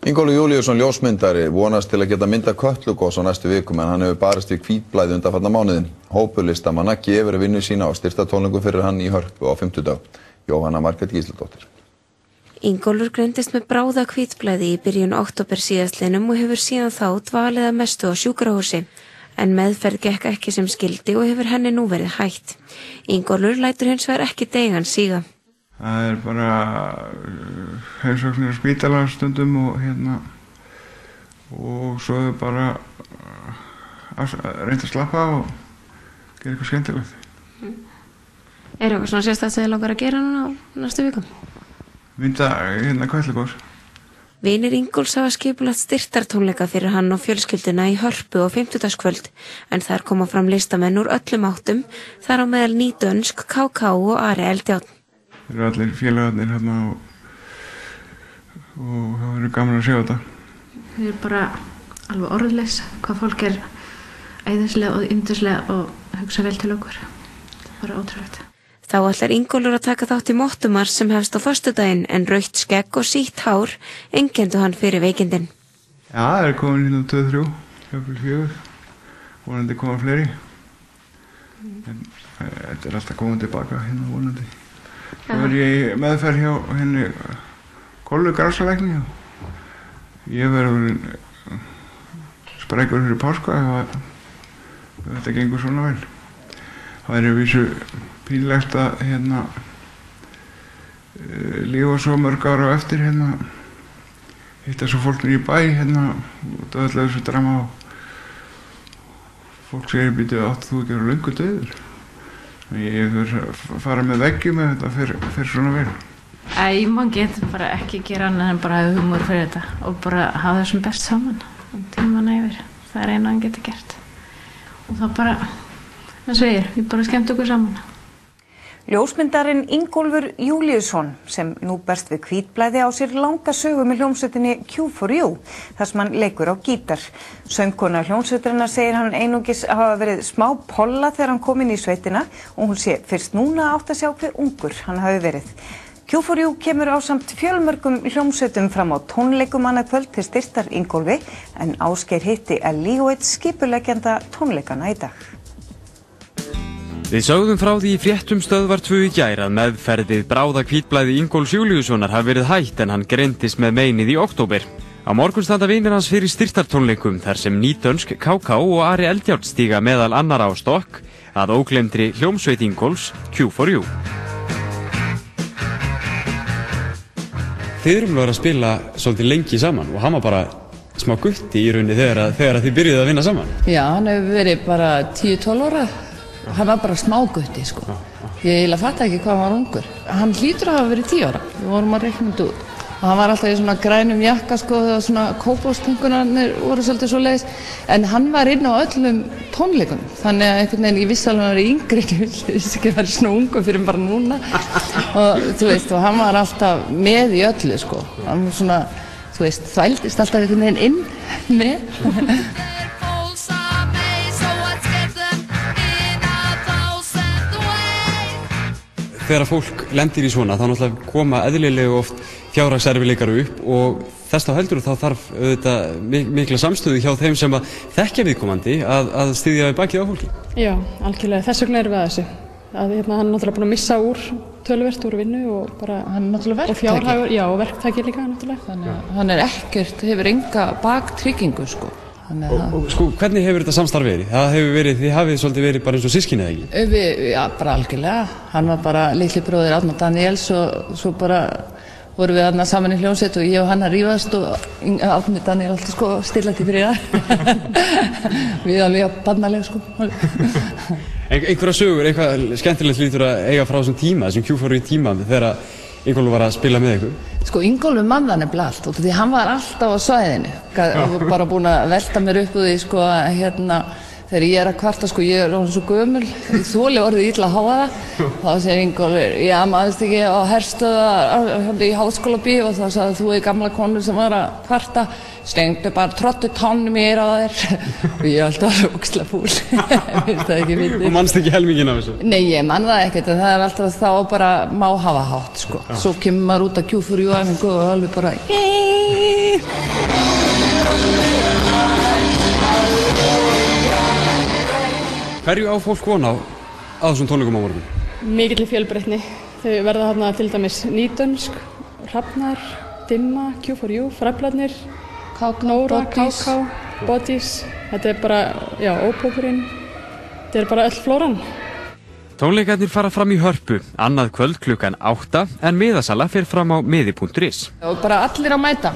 Ingólfur Júlíusson ljósmyndari vonast til að geta mynda Kötlugos á næstu vikum en hann hefur barist við hvítblæði undanfarna mánuðin. Hópur listamanna gefur vinnu sína á styrktartónleikum fyrir hann í Hörpu á fimmtudag. Jóhanna Margrét Gísladóttir. Ingólfur greindist með bráða hvítblæði í byrjun október síðastliðnum og hefur síðan þá dvalið að mestu á sjúkrahúsi. En meðferð gekk ekki sem skildi og hefur henni nú verið hætt. Ingólfur lætur hins vegar ekki deigan síga. Það bara heimsóknir á spítala stundum og svo bara reynda að slappa og gera eitthvað skemmtilegt. Er eitthvað svona sérstakt sem þið langar að gera núna á næstu vikum? Mynda Kötlugos. Vinir Ingólfs hafa skipulagt styrktartónleika fyrir hann og fjölskylduna í Hörpu á fimmtudagskvöld en þar koma fram listamenn úr öllum áttum, þar á meðal Nýdönsk, KK og Ari Eldjárn. Þeir eru allir félagarnir og það verður gaman að sjá þetta. Við erum bara alveg orðlaus hvað fólk er æðislega og yndislega og hugsa vel til okkur. Það er bara ótrúlegt. Þá ætlar Ingólfur að taka þátt í mottumars sem hefst á föstudaginn en rautt skegg og sítt hár einkenndu hann fyrir veikindin. Já, það er komin 2-3, 4, vonandi koma fleiri. En þetta er alltaf komið tilbaka vonandi. Svo er ég í meðferð hjá henni Kollu grásalækni og ég verður sprækur fyrir páska ef þetta gengur svona vel. Það er vísu pínlegt að lífa svo mörg ára á eftir hitta svo fólk í bæ út af öllu þessu drama og fólk segir býtu átt þú ekki að vera löngu dauður. Ég fara með veggjum ef þetta fer svona vel. Man getur bara ekki gera annað en bara hafa humor fyrir þetta og bara hafa þessum best saman tímann yfir. Það er eina hann getur gert. Og það bara, eins og ég bara skemmt okkur saman. Ljósmyndarinn Ingólfur Júlíusson sem nú berst við hvítblæði á sér langa sögu með hljómsveitinni Q4U þar sem hann leikur á gítar. Söngkona hljómsveitarinnar segir hann einungis hafa verið smá polla þegar hann kom inn í sveitina og hún sé fyrst núna átt að sjá hve ungur hann hafi verið. Q4U kemur ásamt fjölmörgum hljómsveitum fram á tónleikum annað kvöld til styrktar Ingólfi en Ásgeir hitti Elí og einn skipuleggjanda tónleikana í dag. Við sögðum frá því í fréttum Stöðvar 2 í gær að meðferð við bráða hvítblæði Ingólfs Júlíussonar hafi verið hætt en hann greindist með meinið í október. Á morgun standa vinir hans fyrir styrktartónleikum þar sem Nýdönsk, KK og Ari Eldjárn stíga meðal annarra á stokk að ógleymdri hljómsveit Ingólfs Q4U. Þið erum verið að spila svolítið lengi saman og hann var bara smá gutti í rauninni þegar þið byrjuðu að vinna saman. Já, hann hefur verið bara 10-12 ára. Hann var bara smágutti, sko. Ég eiginlega fatt ekki hvað hann var ungur. Hann hlýtur að hafa verið 10 ára. Við vorum að reikna þetta út. Og hann var alltaf í svona grænum jakka, sko, þegar svona kópástungunarnir voru svolítið svo leiðis. En hann var inn á öllum tónleikunum. Þannig að einhvern veginn, ég vissi alveg að hann var yngri, ég vissi ekki að vera svona ungur fyrir bara núna. Og þú veist, og hann var alltaf með í öllu, sko. Hann var svona, þú veist, þvældist alltaf einhvern veginn inn með. Þegar fólk lendir í svona, þá náttúrulega koma eðlilega oft fjárhagserfiðleikar upp og þess þá heldur þá þarf auðvitað mikla samstöðu hjá þeim sem að þekkja viðkomandi að styðja við bakið á fólki. Já, algjörlega. Þess vegna erum við að þessu. Hann er náttúrulega búinn að missa töluvert úr vinnu og bara hann er náttúrulega verktaki. Og fjárhagur, já, og verktaki líka náttúrulega. Þannig að hann er ekkert, hefur enga baktryggingu, sko. Og sko, hvernig hefur þetta samstarf verið? Það hefur verið, þið hafið svolítið verið bara eins og systkini eða ekki? Já, bara algjörlega. Hann var bara litli bróðir Árna Daníels og svo bara vorum við þarna saman í hljómsveit og ég og hann að rífast og Árni Daníel alltaf sko stillandi fyrir það. Við alveg barnalega sko. Einhverja sögur, eitthvað skemmtilegt lítur að eiga frá þessum tíma, þessum Q4U tíma þegar Ingólfur var að spila með ykkur? Sko, Ingólfur mann það nefnilega allt, því hann var alltaf á svæðinu. Bara búinn að velta mér upp úr því, sko, þegar ég er að kvarta, sko, ég er orðin svo gömul, ég þoli orðið illa að háa það. Þá segir Ingólfur, ég amaðist ekki á herstöðar í Háskólabíu og þá sagði þú gamla konu sem var að kvarta, slengdu bara trottu tánum í eyrað á þér. Og ég alltaf ógeðslega fúl. Finnst það ekki fyndið. Og manst ekki helminginn af þessu? Nei, ég man það ekkert, en það er alltaf þá bara má hafa hátt, sko. Svo kemur maður út að Q4U-æfingu og alveg bara því. Hverju á fólk von á þessum tónleikum á morgun? Mikilli fjölbreytni. Þau verða þarna til dæmis Nýdönsk, Hrafnar, Dimma, Q4U, Fræflarnir, Nóra, KK, Bodies. Þetta er bara, Ópópurinn. Þetta er bara öll flóran. Tónleikarnir fara fram í Hörpu, annað kvöld klukkan 8 en miðasala fer fram á miði.is. Og bara allir að mæta.